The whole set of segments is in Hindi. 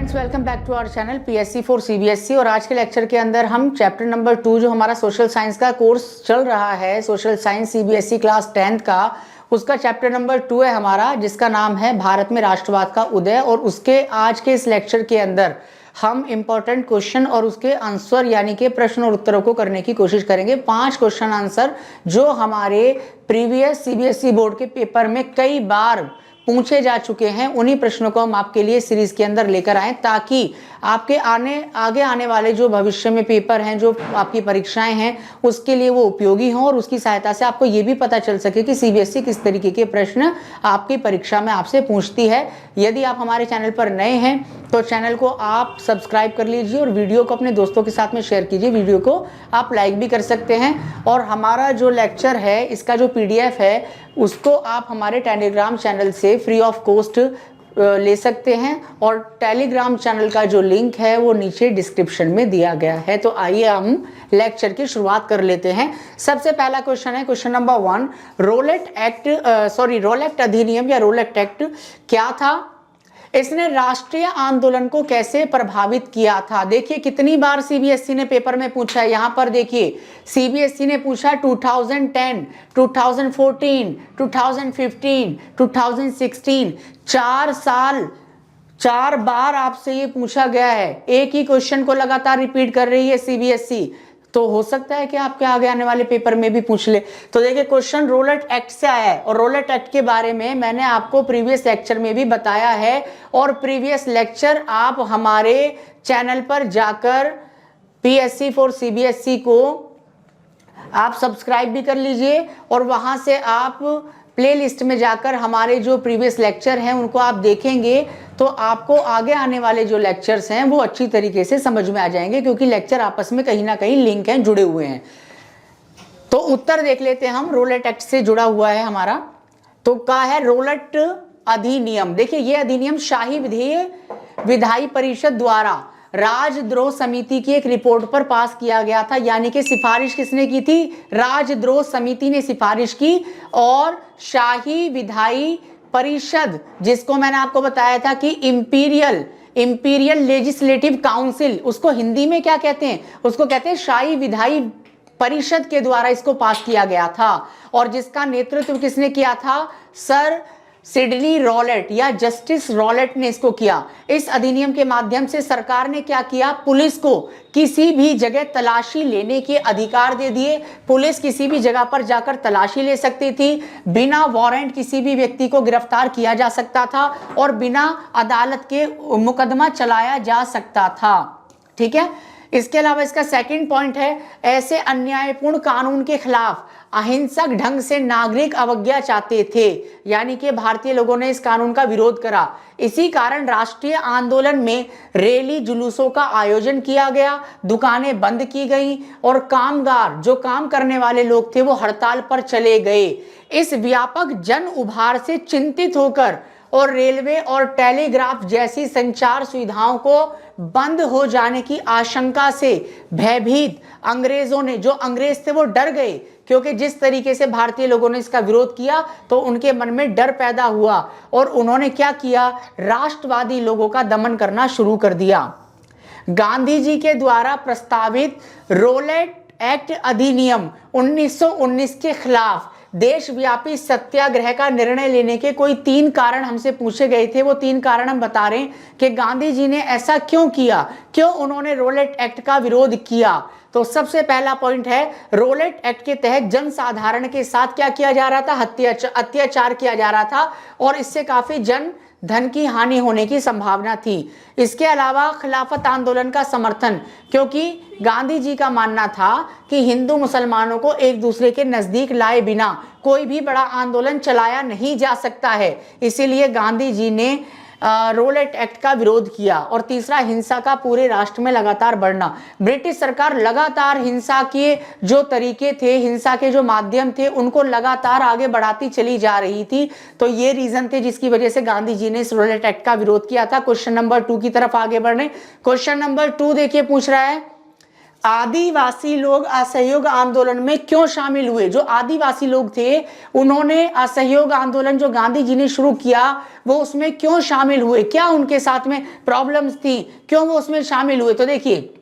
Friends, welcome back to our channel PSC for CBSE. और आज के लेक्चर के अंदर हम चैप्टर नंबर 2 जो हमारा सोशल साइंस का कोर्स चल रहा है, social science CBSE class 10th का, उसका चैप्टर नंबर 2 है हमारा, जिसका नाम है भारत में राष्ट्रवाद का उदय। और उसके आज के इस लेक्चर के अंदर हम इंपॉर्टेंट क्वेश्चन और उसके आंसर यानी कि प्रश्न और उत्तरों को करने की कोशिश करेंगे। 5 क्वेश्चन आंसर जो हमारे प्रीवियस सीबीएसई बोर्ड के पेपर में कई बार पूछे जा चुके हैं, उन्हीं प्रश्नों को हम आपके लिए सीरीज के अंदर लेकर आए, ताकि आपके आगे आने वाले जो भविष्य में पेपर हैं, जो आपकी परीक्षाएं हैं, उसके लिए वो उपयोगी हों और उसकी सहायता से आपको ये भी पता चल सके कि सीबीएसई किस तरीके के प्रश्न आपकी परीक्षा में आपसे पूछती है। यदि आप हमारे चैनल पर नए हैं तो चैनल को आप सब्सक्राइब कर लीजिए और वीडियो को अपने दोस्तों के साथ में शेयर कीजिए। वीडियो को आप लाइक भी कर सकते हैं। और हमारा जो लेक्चर है, इसका जो पीडीएफ है, उसको आप हमारे टेलीग्राम चैनल से फ्री ऑफ कॉस्ट ले सकते हैं। और टेलीग्राम चैनल का जो लिंक है वो नीचे डिस्क्रिप्शन में दिया गया है। तो आइए हम लेक्चर की शुरुआत कर लेते हैं। सबसे पहला क्वेश्चन है क्वेश्चन नंबर 1, रोलेट अधिनियम या रोलेट एक्ट क्या था? इसने राष्ट्रीय आंदोलन को कैसे प्रभावित किया था? देखिए कितनी बार सीबीएसई ने पेपर में पूछा है। यहां पर देखिए सीबीएसई ने पूछा 2010, 2014, 2015, 2016, 4 साल 4 बार आपसे ये पूछा गया है। एक ही क्वेश्चन को लगातार रिपीट कर रही है सीबीएसई। तो हो सकता है कि आपके आगे आने वाले पेपर में भी पूछ ले। तो देखिए क्वेश्चन रोलेट एक्ट से आया है और रोलेट एक्ट के बारे में मैंने आपको प्रीवियस लेक्चर में भी बताया है। और प्रीवियस लेक्चर आप हमारे चैनल पर जाकर पीएससी फॉर सीबीएसई को आप सब्सक्राइब भी कर लीजिए और वहां से आप प्लेलिस्ट में जाकर हमारे जो प्रीवियस लेक्चर हैं उनको आप देखेंगे तो आपको आगे आने वाले जो लेक्चर्स हैं वो अच्छी तरीके से समझ में आ जाएंगे, क्योंकि लेक्चर आपस में कहीं ना कहीं लिंक हैं, जुड़े हुए हैं। तो उत्तर देख लेते हैं हम। रोलेट एक्ट से जुड़ा हुआ है हमारा। तो क्या है रोलेट अधिनियम? देखिए ये अधिनियम शाही विधायी परिषद द्वारा राजद्रोह समिति की एक रिपोर्ट पर पास किया गया था। यानी कि सिफारिश किसने की थी? राजद्रोह समिति ने सिफारिश की। और शाही विधायी परिषद, जिसको मैंने आपको बताया था कि इंपीरियल लेजिस्लेटिव काउंसिल, उसको हिंदी में क्या कहते हैं? उसको कहते हैं शाही विधायी परिषद के द्वारा इसको पास किया गया था। और जिसका नेतृत्व किसने किया था? सर सिडनी रॉलेट या जस्टिस रॉलेट ने इसको किया। इस अधिनियम के माध्यम से सरकार ने क्या किया? पुलिस को किसी भी जगह तलाशी लेने के अधिकार दे दिए। पुलिस किसी भी जगह पर जाकर तलाशी ले सकती थी, बिना वारंट किसी भी व्यक्ति को गिरफ्तार किया जा सकता था और बिना अदालत के मुकदमा चलाया जा सकता था। ठीक है। इसके अलावा इसका सेकंड पॉइंट है, ऐसे अन्यायपूर्ण कानून के खिलाफ अहिंसक ढंग से नागरिक अवज्ञा चाहते थे। यानी कि भारतीय लोगों ने इस कानून का विरोध करा। इसी कारण राष्ट्रीय आंदोलन में रैली जुलूसों का आयोजन किया गया, दुकानें बंद की गई और कामगार, जो काम करने वाले लोग थे, वो हड़ताल पर चले गए। इस व्यापक जन उभार से चिंतित होकर और रेलवे और टेलीग्राफ जैसी संचार सुविधाओं को बंद हो जाने की आशंका से भयभीत अंग्रेजों ने, जो अंग्रेज थे वो डर गए, क्योंकि जिस तरीके से भारतीय लोगों ने इसका विरोध किया तो उनके मन में डर पैदा हुआ और उन्होंने क्या किया? राष्ट्रवादी लोगों का दमन करना शुरू कर दिया। गांधी जी के द्वारा प्रस्तावित रोलेट एक्ट अधिनियम 1919 के खिलाफ देशव्यापी सत्याग्रह का निर्णय लेने के कोई 3 कारण हमसे पूछे गए थे। वो 3 कारण हम बता रहे हैं कि गांधी जी ने ऐसा क्यों किया, क्यों उन्होंने रोलेट एक्ट का विरोध किया। तो सबसे पहला पॉइंट है, रोलेट एक्ट के तहत जनसाधारण के साथ क्या किया जा रहा था? अत्याचार किया जा रहा था और इससे काफी धन की हानि होने की संभावना थी। इसके अलावा खिलाफत आंदोलन का समर्थन, क्योंकि गांधी जी का मानना था कि हिंदू मुसलमानों को एक दूसरे के नजदीक लाए बिना कोई भी बड़ा आंदोलन चलाया नहीं जा सकता है। इसीलिए गांधी जी ने रोलेट एक्ट का विरोध किया। और तीसरा, हिंसा का पूरे राष्ट्र में लगातार बढ़ना। ब्रिटिश सरकार लगातार हिंसा के जो तरीके थे, हिंसा के जो माध्यम थे, उनको लगातार आगे बढ़ाती चली जा रही थी। तो ये रीजन थे जिसकी वजह से गांधी जी ने इस रोलेट एक्ट का विरोध किया था। क्वेश्चन नंबर 2 की तरफ आगे बढ़ने। क्वेश्चन नंबर 2 देखिए पूछ रहा है, आदिवासी लोग असहयोग आंदोलन में क्यों शामिल हुए? जो आदिवासी लोग थे उन्होंने असहयोग आंदोलन जो गांधी जी ने शुरू किया वो उसमें क्यों शामिल हुए? क्या उनके साथ में प्रॉब्लम्स थी, क्यों वो उसमें शामिल हुए? तो देखिए,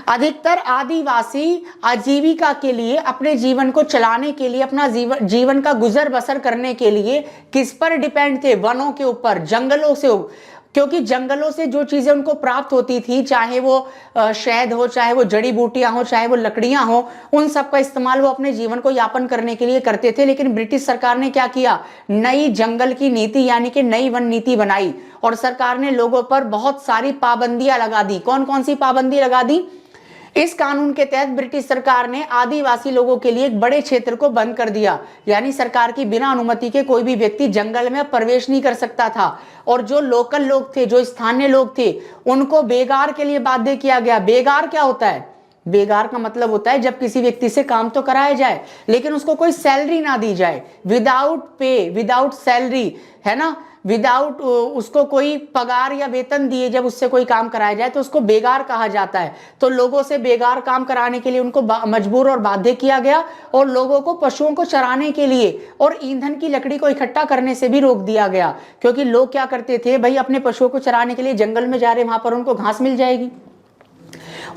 अधिकतर आदिवासी आजीविका के लिए, अपने जीवन को चलाने के लिए, अपना जीवन का गुजर बसर करने के लिए किस पर डिपेंड थे? वनों के ऊपर, जंगलों से, क्योंकि जंगलों से जो चीजें उनको प्राप्त होती थी, चाहे वो शहद हो, चाहे वो जड़ी बूटियां हो, चाहे वो लकड़ियां हो, उन सब का इस्तेमाल वो अपने जीवन को यापन करने के लिए करते थे। लेकिन ब्रिटिश सरकार ने क्या किया? नई जंगल की नीति यानी कि नई वन नीति बनाई और सरकार ने लोगों पर बहुत सारी पाबंदियां लगा दी। कौन कौन सी पाबंदी लगा दी? इस कानून के तहत ब्रिटिश सरकार ने आदिवासी लोगों के लिए एक बड़े क्षेत्र को बंद कर दिया, यानी सरकार की बिना अनुमति के कोई भी व्यक्ति जंगल में प्रवेश नहीं कर सकता था। और जो लोकल लोग थे, जो स्थानीय लोग थे, उनको बेगार के लिए बाध्य किया गया। बेगार क्या होता है? बेगार का मतलब होता है जब किसी व्यक्ति से काम तो कराया जाए लेकिन उसको कोई सैलरी ना दी जाए, विदाउट पे, विदाउट सैलरी, है ना, विदाउट उसको कोई पगार या वेतन दिए जब उससे कोई काम कराया जाए तो उसको बेगार कहा जाता है। तो लोगों से बेगार काम कराने के लिए उनको मजबूर और बाध्य किया गया और लोगों को पशुओं को चराने के लिए और ईंधन की लकड़ी को इकट्ठा करने से भी रोक दिया गया, क्योंकि लोग क्या करते थे, भाई अपने पशुओं को चराने के लिए जंगल में जा रहे, वहां पर उनको घास मिल जाएगी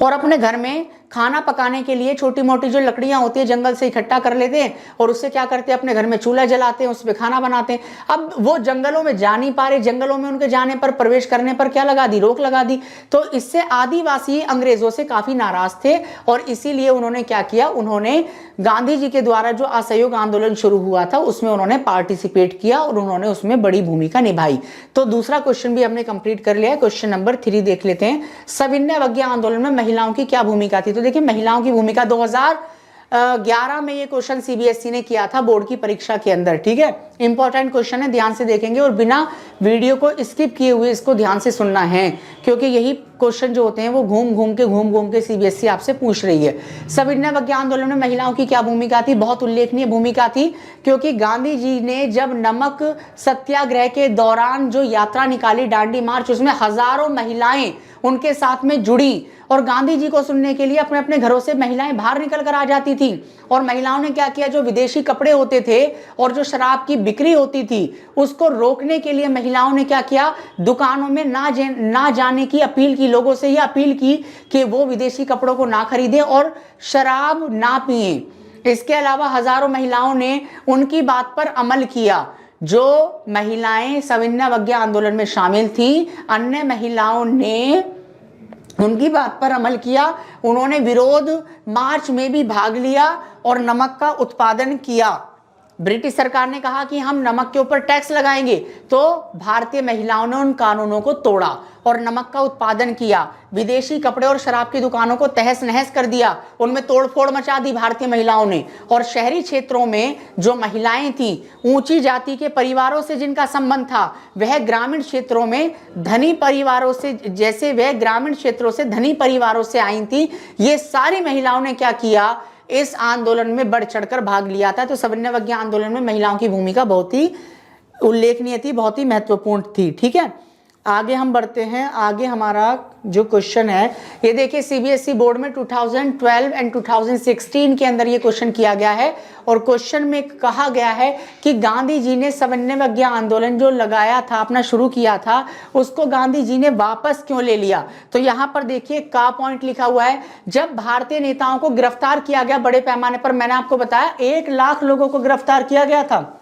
और अपने घर में खाना पकाने के लिए छोटी मोटी जो लकड़ियां होती है जंगल से इकट्ठा कर लेते हैं और उससे क्या करते हैं, अपने घर में चूल्हा जलाते हैं, उस पर खाना बनाते हैं। अब वो जंगलों में जा नहीं पा रहे, जंगलों में उनके जाने पर, प्रवेश करने पर क्या लगा दी? रोक लगा दी। तो इससे आदिवासी अंग्रेजों से काफी नाराज थे और इसीलिए उन्होंने क्या किया, उन्होंने गांधी जी के द्वारा जो असहयोग आंदोलन शुरू हुआ था उसमें उन्होंने पार्टिसिपेट किया और उन्होंने उसमें बड़ी भूमिका निभाई। तो दूसरा क्वेश्चन भी हमने कंप्लीट कर लिया। क्वेश्चन नंबर 3 देख लेते हैं। सविनय अवज्ञा आंदोलन में महिलाओं की क्या भूमिका थी? तो देखिए, महिलाओं की भूमिका 2011 में ये क्वेश्चन सीबीएसई ने किया था बोर्ड की परीक्षा के अंदर। ठीक है, इंपॉर्टेंट क्वेश्चन है, ध्यान से देखेंगे और बिना वीडियो को स्किप किए हुए इसको ध्यान से सुनना है, क्योंकि यही क्वेश्चन जो होते हैं वो घूम घूम के सीबीएसई आपसे पूछ रही है। सविनय अवज्ञा आंदोलन में महिलाओं की क्या भूमिका थी? बहुत उल्लेखनीय भूमिका थी, क्योंकि गांधी जी ने जब नमक सत्याग्रह के दौरान जो यात्रा निकाली, दांडी मार्च, उसमें हजारों महिलाएं उनके साथ में जुड़ी और गांधी जी को सुनने के लिए अपने अपने घरों से महिलाएं बाहर निकल कर आ जाती थी। और महिलाओं ने क्या किया, जो विदेशी कपड़े होते थे और जो शराब की बिक्री होती थी उसको रोकने के लिए महिलाओं ने क्या किया, दुकानों में ना जाने की अपील की, लोगों से यह अपील की कि वो विदेशी कपड़ों को ना खरीदें और शराब ना पिएं। इसके अलावा हजारों महिलाओं ने उनकी बात पर अमल किया। जो महिलाएं सविनय अवज्ञा आंदोलन में शामिल थी, अन्य महिलाओं ने उनकी बात पर अमल किया। उन्होंने विरोध मार्च में भी भाग लिया और नमक का उत्पादन किया। ब्रिटिश सरकार ने कहा कि हम नमक के ऊपर टैक्स लगाएंगे, तो भारतीय महिलाओं ने उन कानूनों को तोड़ा और नमक का उत्पादन किया। विदेशी कपड़े और शराब की दुकानों को तहस नहस कर दिया, उनमें तोड़फोड़ मचा दी भारतीय महिलाओं ने। और शहरी क्षेत्रों में जो महिलाएं थीं, ऊंची जाति के परिवारों से जिनका संबंध था, वह ग्रामीण क्षेत्रों में धनी परिवारों से, जैसे वह ग्रामीण क्षेत्रों से धनी परिवारों से आई थी, ये सारी महिलाओं ने क्या किया, इस आंदोलन में बढ़ चढ़कर भाग लिया था। तो सविनय अवज्ञा आंदोलन में महिलाओं की भूमिका बहुत ही उल्लेखनीय थी, बहुत ही महत्वपूर्ण थी। ठीक है, आगे हम बढ़ते हैं। आगे हमारा जो क्वेश्चन है, ये देखिए सीबीएसई बोर्ड में 2012 एंड 2016 के अंदर ये क्वेश्चन किया गया है और क्वेश्चन में कहा गया है कि गांधी जी ने सविनय अवज्ञा आंदोलन जो लगाया था, अपना शुरू किया था, उसको गांधी जी ने वापस क्यों ले लिया? तो यहाँ पर देखिए का पॉइंट लिखा हुआ है, जब भारतीय नेताओं को गिरफ्तार किया गया बड़े पैमाने पर, मैंने आपको बताया 1 लाख लोगों को गिरफ्तार किया गया था।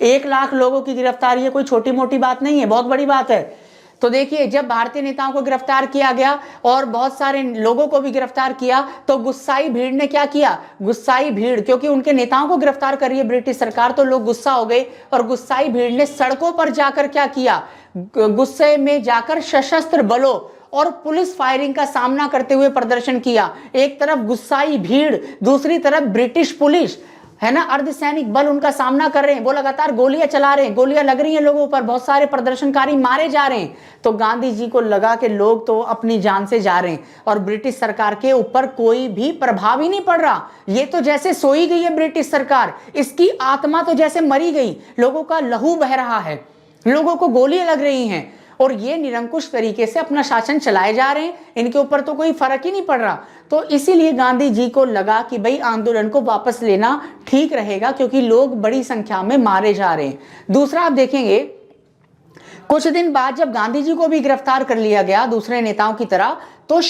1 लाख लोगों की गिरफ्तारी है, कोई छोटी मोटी बात नहीं है, बहुत बड़ी बात है। तो देखिए, जब भारतीय नेताओं को गिरफ्तार किया गया और बहुत सारे लोगों को भी गिरफ्तार किया, तो गुस्साई भीड़ ने क्या किया, गुस्साई भीड़, क्योंकि उनके नेताओं को गिरफ्तार कर रही है ब्रिटिश सरकार, तो लोग गुस्सा हो गए और गुस्साई भीड़ ने सड़कों पर जाकर क्या किया, गुस्से में जाकर सशस्त्र बलों और पुलिस फायरिंग का सामना करते हुए प्रदर्शन किया। एक तरफ गुस्साई भीड़, दूसरी तरफ ब्रिटिश पुलिस, है ना, अर्धसैनिक बल उनका सामना कर रहे हैं, वो लगातार गोलियां चला रहे हैं, गोलियां लग रही हैं लोगों पर, बहुत सारे प्रदर्शनकारी मारे जा रहे हैं। तो गांधी जी को लगा कि लोग तो अपनी जान से जा रहे हैं और ब्रिटिश सरकार के ऊपर कोई भी प्रभाव ही नहीं पड़ रहा। ये तो जैसे सोई गई है ब्रिटिश सरकार, इसकी आत्मा तो जैसे मरी गई, लोगों का लहू बह रहा है, लोगों को गोलियां लग रही हैं और ये निरंकुश तरीके से अपना शासन चलाए जा रहे हैं, इनके ऊपर तो कोई फर्क ही नहीं पड़ रहा। तो इसीलिए गांधी जी को लगा कि भाई आंदोलन को वापस लेना ठीक रहेगा, क्योंकि लोग बड़ी संख्या में मारे जा रहे हैं। दूसरा आप देखेंगे, कुछ दिन बाद जब गांधी जी को भी गिरफ्तार कर लिया गया दूसरे नेताओं की तरह, तो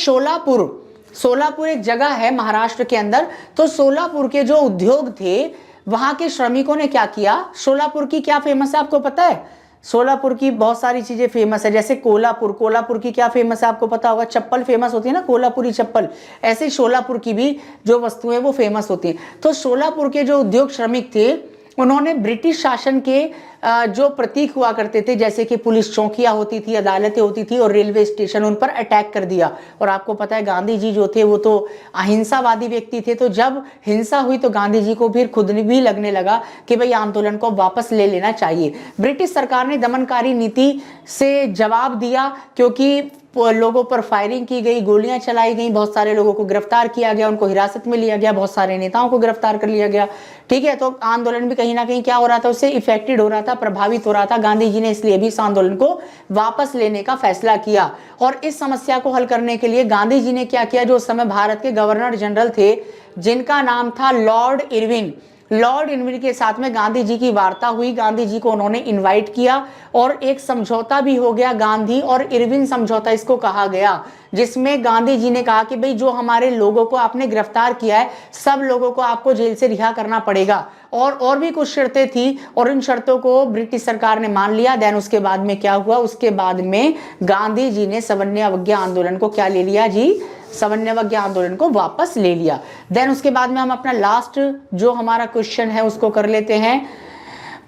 सोलापुर एक जगह है महाराष्ट्र के अंदर, तो सोलापुर के जो उद्योग थे वहां के श्रमिकों ने क्या किया। सोलापुर की क्या फेमस है आपको पता है? सोलापुर की बहुत सारी चीजें फेमस है, जैसे कोल्हापुर की क्या फेमस है आपको पता होगा? चप्पल फेमस होती है ना, कोल्हापुरी चप्पल। ऐसे सोलापुर की भी जो वस्तुएं वो फेमस होती हैं। तो सोलापुर के जो उद्योग श्रमिक थे उन्होंने ब्रिटिश शासन के जो प्रतीक हुआ करते थे, जैसे कि पुलिस चौकियां होती थी, अदालतें होती थी और रेलवे स्टेशन, उन पर अटैक कर दिया। और आपको पता है गांधी जी जो थे वो तो अहिंसावादी व्यक्ति थे, तो जब हिंसा हुई तो गांधी जी को फिर खुद भी लगने लगा कि भाई आंदोलन को वापस ले लेना चाहिए। ब्रिटिश सरकार ने दमनकारी नीति से जवाब दिया, क्योंकि लोगों पर फायरिंग की गई, गोलियां चलाई गई, बहुत सारे लोगों को गिरफ्तार किया गया, उनको हिरासत में लिया गया, बहुत सारे नेताओं को गिरफ्तार कर लिया गया। ठीक है, तो आंदोलन भी कहीं ना कहीं क्या हो रहा था, उससे इफेक्टेड हो रहा था, प्रभावित हो रहा था। गांधी जी ने इसलिए भी इस आंदोलन को वापस लेने का फैसला किया। और इस समस्या को हल करने के लिए गांधी जी ने क्या किया, जो उस समय भारत के गवर्नर जनरल थे जिनका नाम था लॉर्ड इरविन के साथ में गांधी जी की वार्ता हुई। गांधी जी को उन्होंने इनवाइट किया और एक समझौता भी हो गया, गांधी और इरविन समझौता इसको कहा गया, जिसमें गांधी जी ने कहा कि भाई जो हमारे लोगों को आपने गिरफ्तार किया है, सब लोगों को आपको जेल से रिहा करना पड़ेगा। और भी कुछ शर्तें थी और इन शर्तों को ब्रिटिश सरकार ने मान लिया। देन उसके बाद में क्या हुआ, उसके बाद में गांधी जी ने सवर्ण अवज्ञा आंदोलन को क्या ले लिया जी, सवर्ण अवज्ञा आंदोलन को वापस ले लिया। देन उसके बाद में हम अपना लास्ट जो हमारा क्वेश्चन है उसको कर लेते हैं,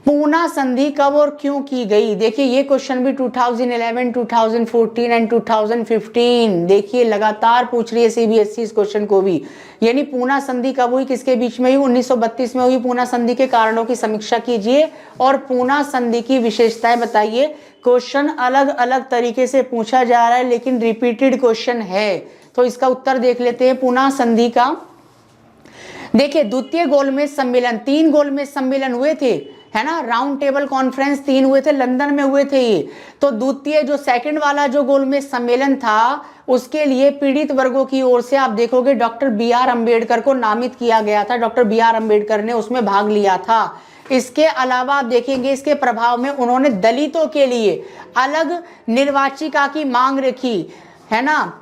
पूना संधि कब और क्यों की गई। देखिए ये क्वेश्चन भी 2011, 2014 एंड 2015 देखिए लगातार पूछ रही है सीबीएसई इस क्वेश्चन को भी। यानी पूना संधि कब हुई, किसके बीच में हुई? 1932 में हुई। पूना संधि के कारणों की समीक्षा कीजिए और पूना संधि की विशेषताएं बताइए। क्वेश्चन अलग अलग तरीके से पूछा जा रहा है लेकिन रिपीटेड क्वेश्चन है, तो इसका उत्तर देख लेते हैं। पूना संधि का देखिए द्वितीय गोलमेज सम्मेलन, 3 गोलमेज सम्मेलन हुए थे, है ना, राउंड टेबल कॉन्फ्रेंस 3 हुए थे, लंदन में हुए थे ये। तो द्वितीय जो सेकंड वाला जो गोलमेज सम्मेलन था उसके लिए पीड़ित वर्गों की ओर से आप देखोगे डॉक्टर BR अम्बेडकर को नामित किया गया था। डॉक्टर BR अम्बेडकर ने उसमें भाग लिया था। इसके अलावा आप देखेंगे इसके प्रभाव में उन्होंने दलितों के लिए अलग निर्वाचिका की मांग रखी, है ना।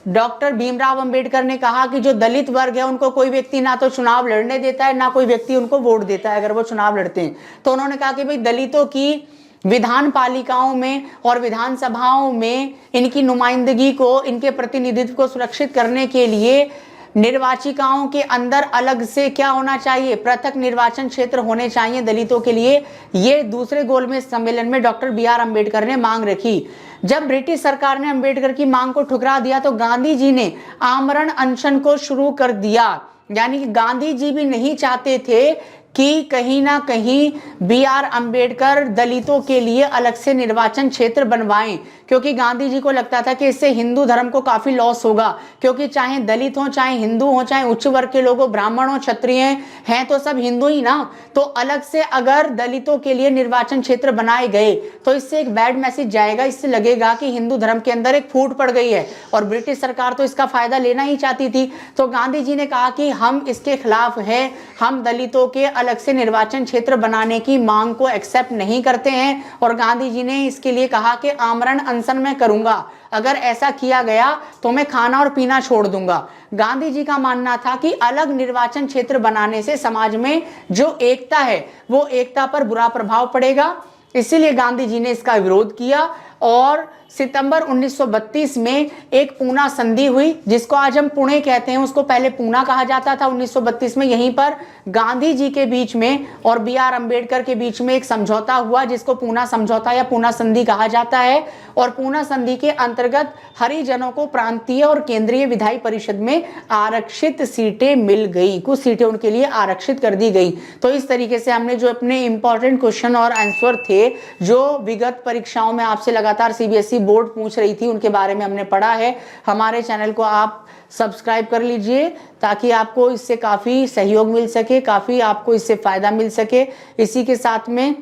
डॉक्टर भीमराव अंबेडकर ने कहा कि जो दलित वर्ग है उनको कोई व्यक्ति ना तो चुनाव लड़ने देता है, ना कोई व्यक्ति उनको वोट देता है अगर वो चुनाव लड़ते हैं। तो उन्होंने कहा कि भाई दलितों की विधान पालिकाओं में और विधानसभाओं में इनकी नुमाइंदगी को, इनके प्रतिनिधित्व को सुरक्षित करने के लिए निर्वाचिकाओं के अंदर अलग से क्या होना चाहिए, पृथक निर्वाचन क्षेत्र होने चाहिए दलितों के लिए। ये दूसरे गोलमेज सम्मेलन में डॉक्टर BR अम्बेडकर ने मांग रखी। जब ब्रिटिश सरकार ने अम्बेडकर की मांग को ठुकरा दिया तो गांधी जी ने आमरण अनशन को शुरू कर दिया। यानी कि गांधी जी भी नहीं चाहते थे कि कहीं ना कहीं BR अम्बेडकर दलितों के लिए अलग से निर्वाचन क्षेत्र बनवाएं, क्योंकि गांधी जी को लगता था कि इससे हिंदू धर्म को काफी लॉस होगा, क्योंकि चाहे दलित हो, चाहे हिंदू हो, चाहे उच्च वर्ग के लोग हो, ब्राह्मण हो, क्षत्रिय हैं तो सब हिंदू ही ना। तो अलग से अगर दलितों के लिए निर्वाचन क्षेत्र बनाए गए तो इससे एक बैड मैसेज जाएगा, इससे लगेगा कि हिंदू धर्म के अंदर एक फूट पड़ गई है और ब्रिटिश सरकार तो इसका फायदा लेना ही चाहती थी। तो गांधी जी ने कहा कि हम इसके खिलाफ हैं, हम दलितों के अलग से निर्वाचन क्षेत्र बनाने की मांग को एक्सेप्ट नहीं करते हैं। और गांधी जी ने इसके लिए कहा कि आमरण अनशन मैं करूंगा, अगर ऐसा किया गया तो मैं खाना और पीना छोड़ दूंगा। गांधी जी का मानना था कि अलग निर्वाचन क्षेत्र बनाने से समाज में जो एकता है वो एकता पर बुरा प्रभाव पड़ेगा, इसीलिए गांधी जी ने इसका विरोध किया। और सितंबर 1932 में एक पूना संधि हुई, जिसको आज हम पुणे कहते हैं, उसको पहले पूना कहा जाता था। 1932 में यहीं पर गांधी जी के बीच में और BR अम्बेडकर के बीच में एक समझौता हुआ, जिसको पूना समझौता या पूना संधि कहा जाता है। और पूना संधि के अंतर्गत हरिजनों को प्रांतीय और केंद्रीय विधायी परिषद में आरक्षित सीटें मिल गई, कुछ सीटें उनके लिए आरक्षित कर दी गई। तो इस तरीके से हमने जो अपने इंपॉर्टेंट क्वेश्चन और आंसर थे जो विगत परीक्षाओं में आपसे लगातार CBSE बोर्ड पूछ रही थी उनके बारे में हमने पढ़ा है। हमारे चैनल को आप सब्सक्राइब कर लीजिए ताकि आपको इससे काफ़ी सहयोग मिल सके, काफ़ी आपको इससे फ़ायदा मिल सके। इसी के साथ में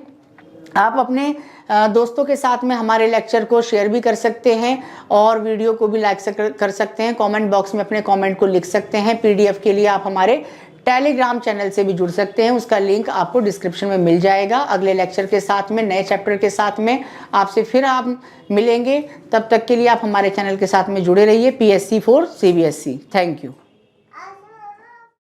आप अपने दोस्तों के साथ में हमारे लेक्चर को शेयर भी कर सकते हैं और वीडियो को भी लाइक कर सकते हैं। कमेंट बॉक्स में अपने कमेंट को लिख सकते हैं। पीडीएफ के लिए आप हमारे टेलीग्राम चैनल से भी जुड़ सकते हैं, उसका लिंक आपको डिस्क्रिप्शन में मिल जाएगा। अगले लेक्चर के साथ में, नए चैप्टर के साथ में आपसे फिर आप मिलेंगे। तब तक के लिए आप हमारे चैनल के साथ में जुड़े रहिए। PSC 4 CBSE। Thank you.